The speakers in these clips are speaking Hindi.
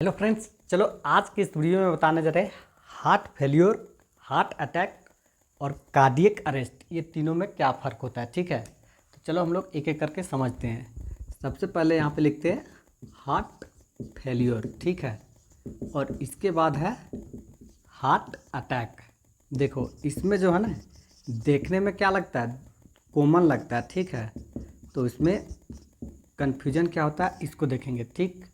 हेलो फ्रेंड्स, चलो आज के इस वीडियो में बताने जा रहे हैं हार्ट फेल्योर, हार्ट अटैक और कार्डियक अरेस्ट, ये तीनों में क्या फ़र्क होता है। ठीक है, तो चलो हम लोग एक एक करके समझते हैं। सबसे पहले यहाँ पे लिखते हैं हार्ट फेल्योर, ठीक है, और इसके बाद है हार्ट अटैक। देखो इसमें जो है ना, देखने में क्या लगता है, कॉमन लगता है, ठीक है, तो इसमें कन्फ्यूजन क्या होता है इसको देखेंगे। ठीक,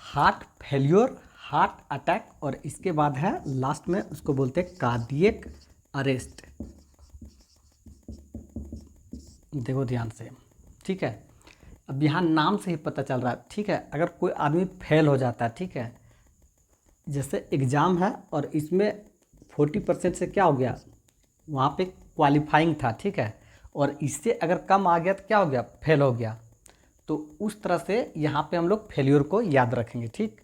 हार्ट फेल्योर, हार्ट अटैक और इसके बाद है लास्ट में उसको बोलते हैं कार्डियक अरेस्ट। देखो ध्यान से, ठीक है, अब यहाँ नाम से ही पता चल रहा है। ठीक है, अगर कोई आदमी फेल हो जाता है, ठीक है, जैसे एग्ज़ाम है और इसमें 40% से क्या हो गया, वहाँ पे क्वालिफाइंग था, ठीक है, और इससे अगर कम आ गया तो क्या हो गया, फेल हो गया। तो उस तरह से यहाँ पे हम लोग फेल्योर को याद रखेंगे। ठीक,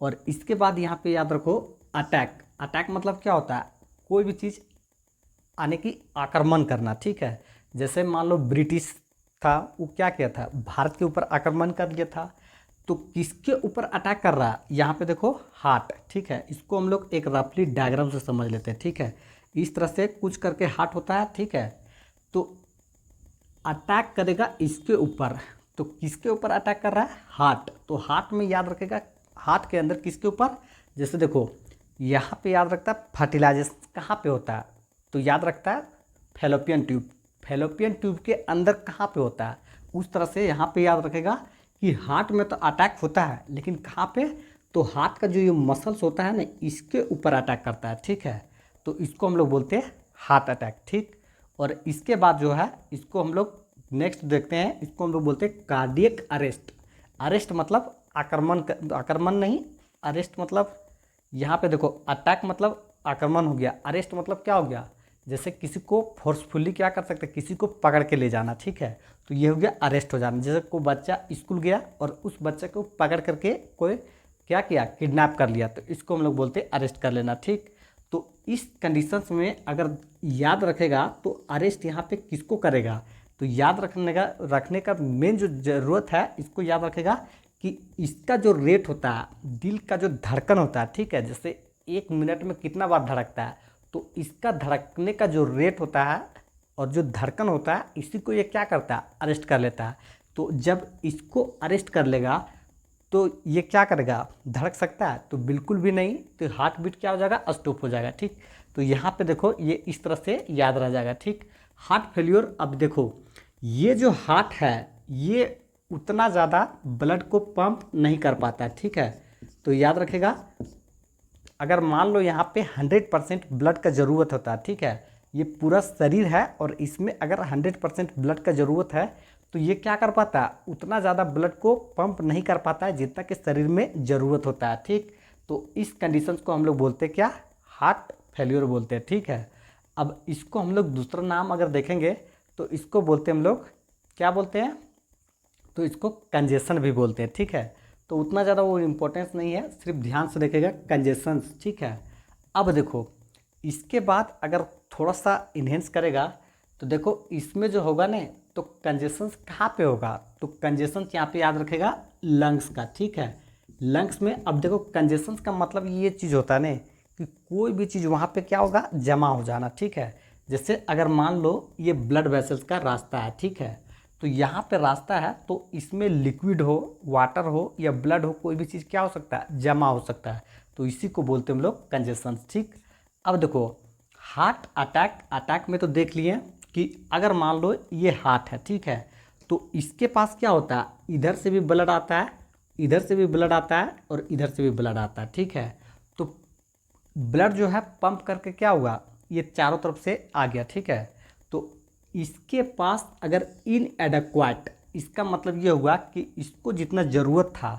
और इसके बाद यहाँ पे याद रखो अटैक। अटैक मतलब क्या होता है, कोई भी चीज़ आने की आक्रमण करना। ठीक है, जैसे मान लो ब्रिटिश था, वो क्या किया था, भारत के ऊपर आक्रमण कर लिया था। तो किसके ऊपर अटैक कर रहा है, यहाँ पे देखो हार्ट। ठीक है, इसको हम लोग एक रफली डायग्राम से समझ लेते हैं। ठीक है, इस तरह से कुछ करके हार्ट होता है। ठीक है, तो अटैक करेगा इसके ऊपर, तो किसके ऊपर अटैक कर रहा है, हार्ट। तो हार्ट में याद रखेगा, हार्ट के अंदर किसके ऊपर, जैसे देखो यहाँ पे याद रखता है फर्टिलाइजेशन कहाँ पे होता है, तो याद रखता है फैलोपियन ट्यूब। फैलोपियन ट्यूब के अंदर कहाँ पे होता है, उस तरह से यहाँ पे याद रखेगा कि हार्ट में तो अटैक होता है, लेकिन कहाँ पे, तो हार्ट का जो ये मसल्स होता है ना, इसके ऊपर अटैक करता है। ठीक है, तो इसको हम लोग बोलते हैं हार्ट अटैक। ठीक, और इसके बाद जो है इसको हम लोग नेक्स्ट देखते हैं, इसको हम लोग बोलते हैं कार्डियक अरेस्ट। अरेस्ट मतलब आक्रमण, आक्रमण नहीं, अरेस्ट मतलब यहाँ पे देखो अटैक मतलब आक्रमण हो गया, अरेस्ट मतलब क्या हो गया, जैसे किसी को फोर्सफुली क्या कर सकते हैं, किसी को पकड़ के ले जाना। ठीक है, तो ये हो गया अरेस्ट हो जाना। जैसे कोई बच्चा स्कूल गया और उस बच्चे को पकड़ करके कोई क्या किया, किडनैप कर लिया, तो इसको हम लोग बोलते हैं अरेस्ट कर लेना। ठीक, तो इस कंडीशंस में अगर याद रखेगा तो अरेस्ट यहाँ पे किसको करेगा, तो याद रखने का मेन जो ज़रूरत है, इसको याद रखेगा कि इसका जो रेट होता है, दिल का जो धड़कन होता है, ठीक है, जैसे 1 मिनट में कितना बार धड़कता है, तो इसका धड़कने का जो रेट होता है और जो धड़कन होता है, इसी को ये क्या करता है, अरेस्ट कर लेता है। तो जब इसको अरेस्ट कर लेगा तो ये क्या करेगा, धड़क सकता है, तो बिल्कुल भी नहीं, तो हार्ट बीट क्या हो जाएगा, स्टॉप हो जाएगा। ठीक, तो यहाँ पे देखो ये इस तरह से याद रह जाएगा। ठीक, हार्ट फेल्योर, अब देखो ये जो हार्ट है ये उतना ज़्यादा ब्लड को पंप नहीं कर पाता है। ठीक है, तो याद रखेगा, अगर मान लो यहाँ पे 100% ब्लड का ज़रूरत होता है, ठीक है, ये पूरा शरीर है और इसमें अगर 100% ब्लड का ज़रूरत है, तो ये क्या कर पाता है, उतना ज़्यादा ब्लड को पंप नहीं कर पाता है जितना कि शरीर में ज़रूरत होता है। ठीक, तो इस कंडीशंस को हम लोग बोलते हैं क्या, हार्ट फेल्योर बोलते हैं। ठीक है, अब इसको हम लोग दूसरा नाम अगर देखेंगे तो इसको बोलते हैं हम लोग, क्या बोलते हैं, तो इसको कंजेशन भी बोलते हैं। ठीक है, तो उतना ज़्यादा वो इम्पोर्टेंस नहीं है, सिर्फ ध्यान से देखेगा कंजेशंस। ठीक है, अब देखो इसके बाद अगर थोड़ा सा इन्हेंस करेगा तो देखो इसमें जो होगा ना, तो कंजेशंस कहाँ पे होगा, तो कंजेशंस यहाँ पे याद रखेगा लंग्स का। ठीक है, लंग्स में, अब देखो कंजेशंस का मतलब ये चीज़ होता है ना कि कोई भी चीज़ वहाँ पे क्या होगा, जमा हो जाना। ठीक है, जैसे अगर मान लो ये ब्लड वेसल्स का रास्ता है, ठीक है, तो यहाँ पे रास्ता है, तो इसमें लिक्विड हो, वाटर हो या ब्लड हो, कोई भी चीज़ क्या हो सकता है, जमा हो सकता है, तो इसी को बोलते हैं हम लोग कंजेशन। ठीक, अब देखो हार्ट अटैक, अटैक में तो देख लिए कि अगर मान लो ये हार्ट है, ठीक है, तो इसके पास क्या होता है, इधर से भी ब्लड आता है, इधर से भी ब्लड आता है और इधर से भी ब्लड आता है। ठीक है, तो ब्लड जो है पंप करके क्या हुआ, ये चारों तरफ से आ गया। ठीक है, तो इसके पास अगर इनएडेक्वाट, इसका मतलब ये हुआ कि इसको जितना ज़रूरत था,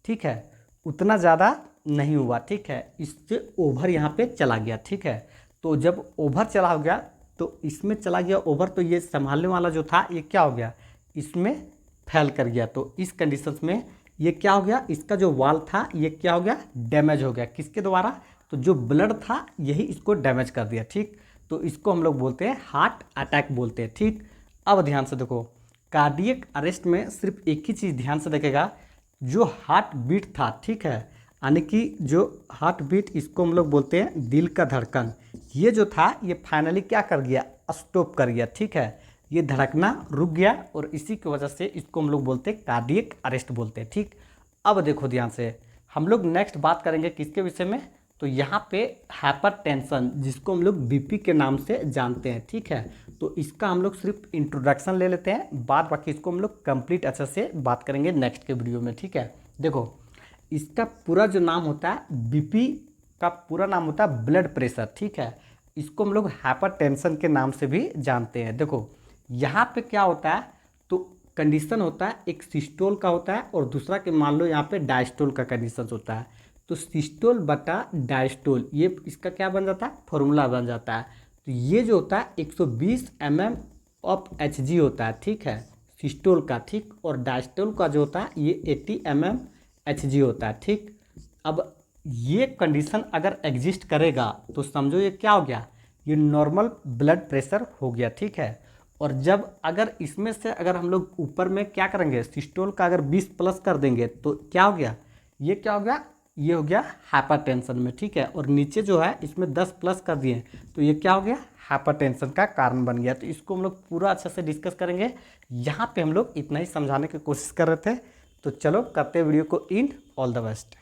ठीक है, उतना ज़्यादा नहीं हुआ। ठीक है, इससे ओवर यहाँ पे चला गया। ठीक है, तो जब ओवर चला हो गया, तो इसमें चला गया ओवर, तो ये संभालने वाला जो था ये क्या हो गया, इसमें फैल कर गया। तो इस कंडीशंस में ये क्या हो गया, इसका जो वाल था ये क्या हो गया, डैमेज हो गया, किसके द्वारा, तो जो ब्लड था यही इसको डैमेज कर दिया। ठीक, तो इसको हम लोग बोलते हैं हार्ट अटैक बोलते हैं। ठीक, अब ध्यान से देखो, कार्डियक अरेस्ट में सिर्फ एक ही चीज़ ध्यान से देखेगा, जो हार्ट बीट था, ठीक है, यानी कि जो हार्ट बीट, इसको हम लोग बोलते हैं दिल का धड़कन, ये जो था ये फाइनली क्या कर गया, स्टॉप कर गया। ठीक है, ये धड़कना रुक गया और इसी की वजह से इसको हम लोग बोलते हैं कार्डियक अरेस्ट बोलते हैं। ठीक, अब देखो ध्यान से, हम लोग नेक्स्ट बात करेंगे किसके विषय में, तो यहाँ पे हाइपरटेंशन, जिसको हम लोग बीपी के नाम से जानते हैं। ठीक है, तो इसका हम लोग सिर्फ इंट्रोडक्शन ले लेते हैं, बाद बाकी इसको हम लोग कंप्लीट अच्छे से बात करेंगे नेक्स्ट के वीडियो में। ठीक है, देखो इसका पूरा जो नाम होता है, बीपी का पूरा नाम होता है ब्लड प्रेशर। ठीक है, इसको हम लोग हाइपरटेंशन के नाम से भी जानते हैं। देखो यहाँ पे क्या होता है, तो कंडीशन होता है, एक सिस्टोल का होता है और दूसरा के मान लो यहाँ पे डायस्टोल का कंडीशन होता है। तो सिस्टोल बटा डायस्टोल, ये इसका क्या बन जाता है, फॉर्मूला बन जाता है। तो ये जो होता है 120 mm ऑफ Hg होता है। ठीक है, सिस्टोल का। ठीक, और डायस्टोल का जो होता है ये 80 mm Hg होता है। ठीक, अब ये कंडीशन अगर एग्जिस्ट करेगा तो समझो ये क्या हो गया, ये नॉर्मल ब्लड प्रेशर हो गया। ठीक है, और जब अगर इसमें से अगर हम लोग ऊपर में क्या करेंगे, सिस्टोल का अगर 20 प्लस कर देंगे तो क्या हो गया, ये क्या हो गया, ये हो गया हाइपरटेंशन में। ठीक है, और नीचे जो है इसमें 10 प्लस कर दिए तो ये क्या हो गया, हाइपरटेंशन का कारण बन गया। तो इसको हम लोग पूरा अच्छे से डिस्कस करेंगे। यहाँ पे हम लोग इतना ही समझाने की कोशिश कर रहे थे। तो चलो करते वीडियो को एंड। All the best.